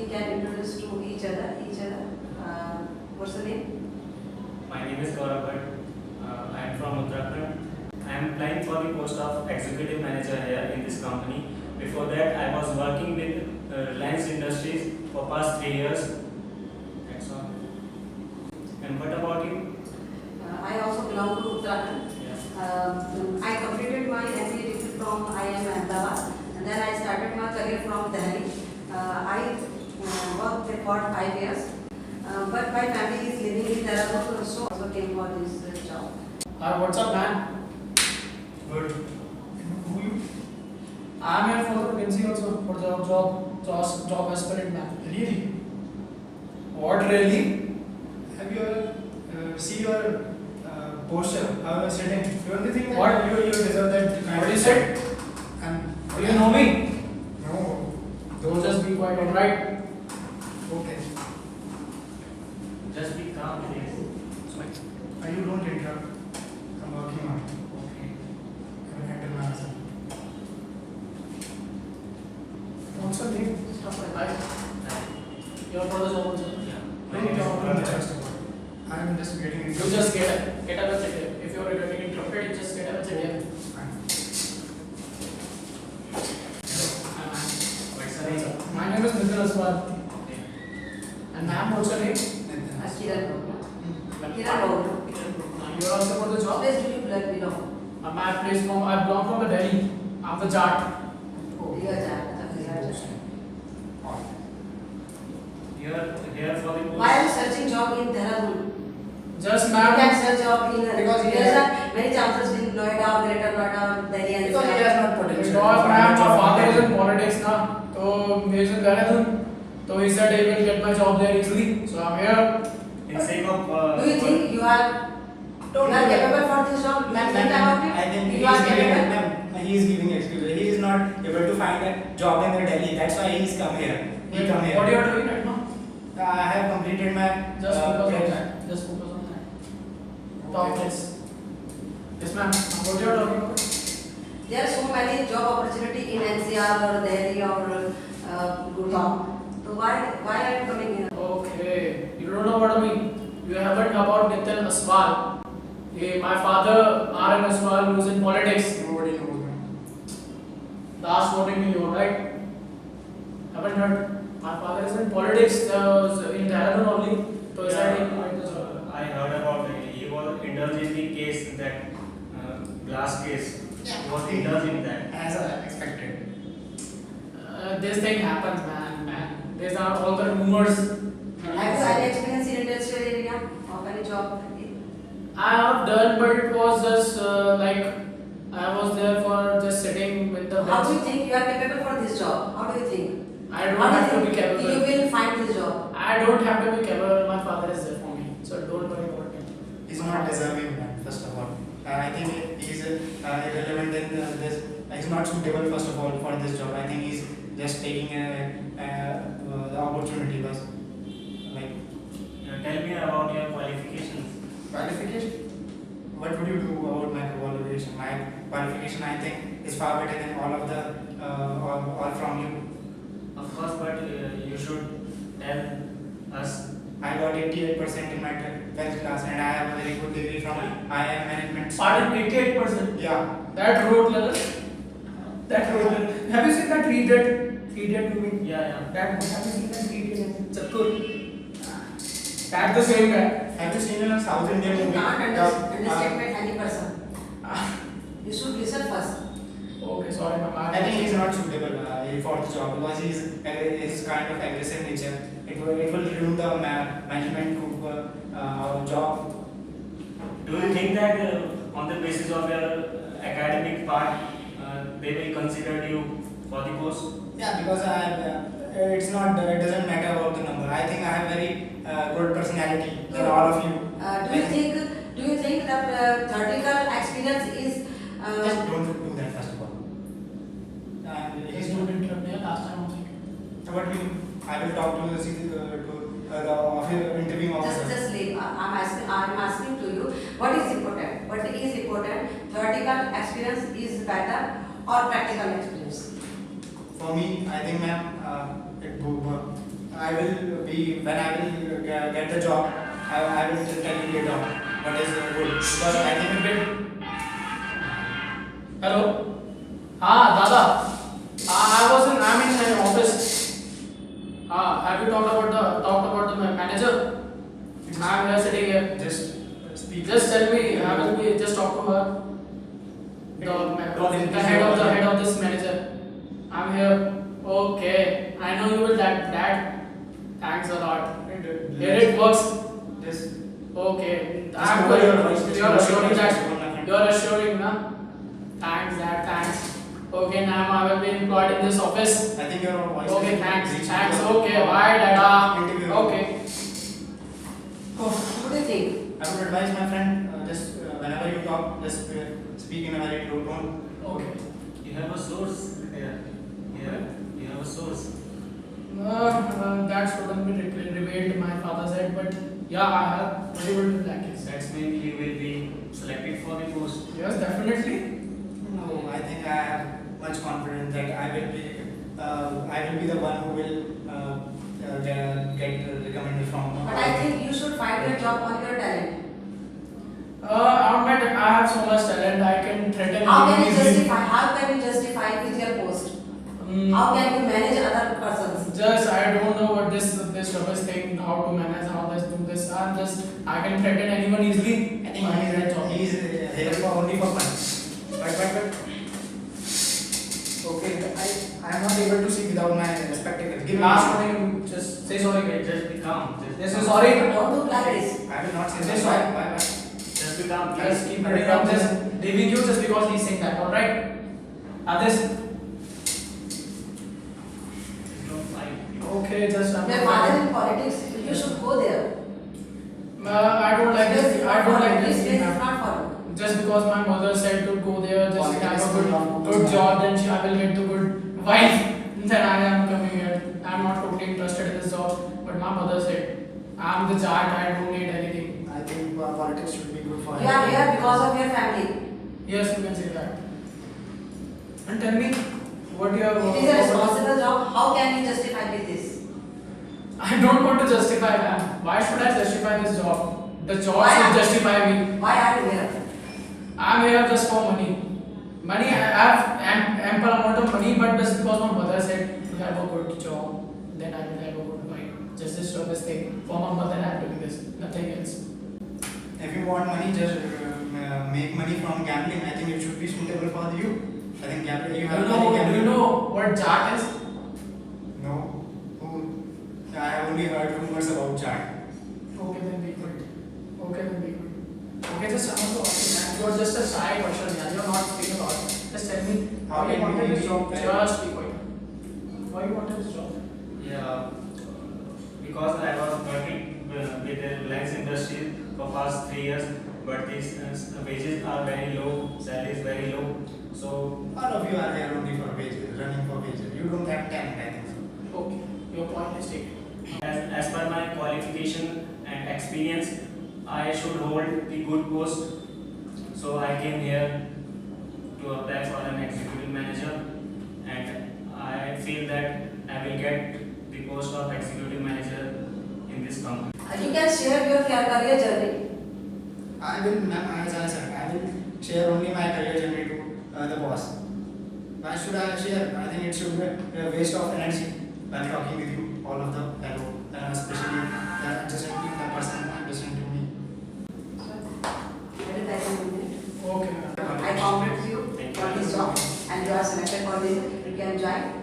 can introduce to each other. What's the name? My name is Gaurav Bhatt. I am from Uttarakhand. I am applying for the post of executive manager here in this company. Before that, I was working with Reliance Industries for past 3 years. That's all. And what about you? I also belong to Uttarakhand. Yeah. I completed my MBA degree from IIM Ahmedabad, and then I started my career from Delhi. I worked there for 5 years, but my family is living in Dehradun, so I also came for this job. What's up, man? Good. Who you? I'm here for the vacancy also for the job aspirant, man. Really? What really? Have you ever see your posture? How you are sitting? You only think What? that you deserve that kind What of you said? And Do you know me? no. Don't just be quiet, alright? Okay. Just be calm, please. You don't interrupt. I'm working on it. Okay. I will handle my answer. What's your name? Stop it. Hi. You're for the job also? Yeah. Very talk just about. I'm just getting into You just get up and sit here. If you're getting interrupted, you just get up and sit here. Fine. What's your name? My name is Nitin Aswad. And ma'am, what's your name? Kiran Babu. You're also for the job? Where do you belong? I belong from the Delhi. I'm the Jat. Oh, you are Jat. You are here for the post. Why are you searching job in Dehradun? Just You ma'am. can search job in Because he there has- are many chances in Noida, Greater Noida, Delhi and Because he has not potential. Because ma'am, my father is in politics now. So he is in Dehradun. So he said he will get my job there easily. So I'm here. In sake of Do you think you are capable for this job? You think about it? I think You are capable? he is giving excuse. He is not able to find a job in the Delhi. That's why he is come here. He come here. What you are doing right now? I have completed my Just focus on grad- that. Just focus on that. Talk less. Yes ma'am. What you are talking about? There are so many job opportunity in NCR or Delhi or Gurgaon. So why are you coming here? Okay. You don't know what I mean. You haven't about Nitin Aswal. My father, R.N. Aswal, who is in politics. Nobody knows me. Last voting in you, right? Haven't heard. My father is in politics. In Dehradun only. So he said he will get the job. I heard about it. He was indulged in the case, that glass case. He was indulged in that. As I expected. This thing happens, man. These are all the rumors. Have you any experience in industrial area of any job? I have done, but it was just like I was there for just sitting with the How do you bench. think you are capable for this job? How do you think? I don't How do have you to be think capable. you will find this job? I don't have to be capable. My father is there for me, so don't worry about it. He's not deserving man, first of all. I think he's irrelevant in this. He's not suitable first of all for this job. I think he's just taking the opportunity. But like Tell me about your qualifications. qualification. What would you do about my qualification? My qualification, I think, is far better than all of the all from you. Of course, but you should tell us. I got 88% in my 12th class, and I have a very good degree from IIM Management. Pardon, 88%. Yeah. That road level. That road level. Have you seen that Idiot movie? Yeah. That have you seen that Idiot? Chatur. That's the same guy. Have you seen a South Indian You movie? can't underestimate Uh, any person. You should listen first. Okay, sorry, my bad. I think he's not suitable for the job because he's kind of aggressive nature. It will ruin the management group job. Do you think that on the basis of your academic part, they will consider you for the post? Yeah, because it's not. It doesn't matter about the number. I think I have very good personality than all of you. Do you think that theoretical experience is Just don't do that first of all. Just don't interrupt me last time also. What will I will talk to the interviewing officer. just leave. I'm asking to you what is important. What is important? Theoretical experience is better or practical experience? For me, I think, ma'am, I I will be when I will get the job. I will tell you later on what is good because I think a bit. Hello. Dada. I'm in an office. Have you talked about the manager? I'm here sitting here. Just speak. Just tell me. I will be just talk to her. The head of this manager. I'm here. Okay. I know you will that. Thanks a lot. Here it works. Just Okay. Just lower your voice. You're assuring that. Just You're assuring, na? Thanks, Dad. Thanks. Okay, now I will be employed in this office. I think your voice. Okay, is thanks. reaching Thanks. the- Okay, bye, Dada. Interview. Okay. What do you think? I would advise my friend just whenever you talk, just speak in a very low tone. Okay. You have a source here. Here, you have a source. That shouldn't be revealed, my father said, but yeah, I have able to like it. That's mean you will be selected for the post. Yes, definitely. No, I think I have much confidence that I will be the one who will get recommended from. But I think you should find a job on your talent. I have so much talent, I can threaten How can anyone you easily. justify? How can you justify with your post? How can you manage other persons? Just I don't know what this rubbish thing, how to manage, how to do this. I can threaten anyone easily. I think Find that job. he is here for only for fun. But okay, I am not able to see without my spectacles. Give me Last warning, just say sorry, Okay, guys. just be calm. Yes, I'm sorry. Don't do like this. I will not say Say sorry. sorry. Why? Just be calm. Just Please. keep it up, just leaving you just because he's saying that, alright? This. Don't fight. Okay, just Your father in politics, you should go there. I don't like this. I don't like This this. place is not for you. Just because my mother said to go there, just Politics have is a not good job, then I will get the good wife. Then I am coming here. I am not totally interested in this job, but my mother said, I am the giant. I don't need anything. I think politics should be good for You are here because of your family. Yes, you can say that. And tell me, what you are. It is a responsible job. How can you justify with this? I don't want to justify that. Why should I justify this job? The job Why? should justify me. Why are you here? I'm here just for money. Money, I have ample amount of money, but just because my mother said you have a good job, then I will have a good mind. Just this service thing. For my mother, I have to do this. Nothing else. If you want money, just make money from gambling. I think it should be suitable for you. I think gambling. You have money Do gambling. you know what JAT is? No. Who? I have only heard rumors about Jack. Okay, then be good. Okay, then be good. Okay, just answer man. You're just a shy person, man. You're not speaking about it. Just tell me How why you can wanted we this job. be- Just be quiet. Why you wanted this job? Yeah, because I was working with the Reliance industry for past 3 years, but these wages are very low, salary is very low. So All of you are here only for wages, running for wages. You don't have talent, I think so. Okay, your point is taken. as per my qualification and experience, I should hold the good post. So I came here to apply for an executive manager, and I feel that I will get the post of executive manager in this company. You can share your career journey. I will, ma'am, as I said, I will share only my career journey to the boss. Why should I share? I think it should be a waste of energy while talking with you, all of the fellow, especially the person listening to me. Okay. I congratulate you for this job and you are selected for this. You can join.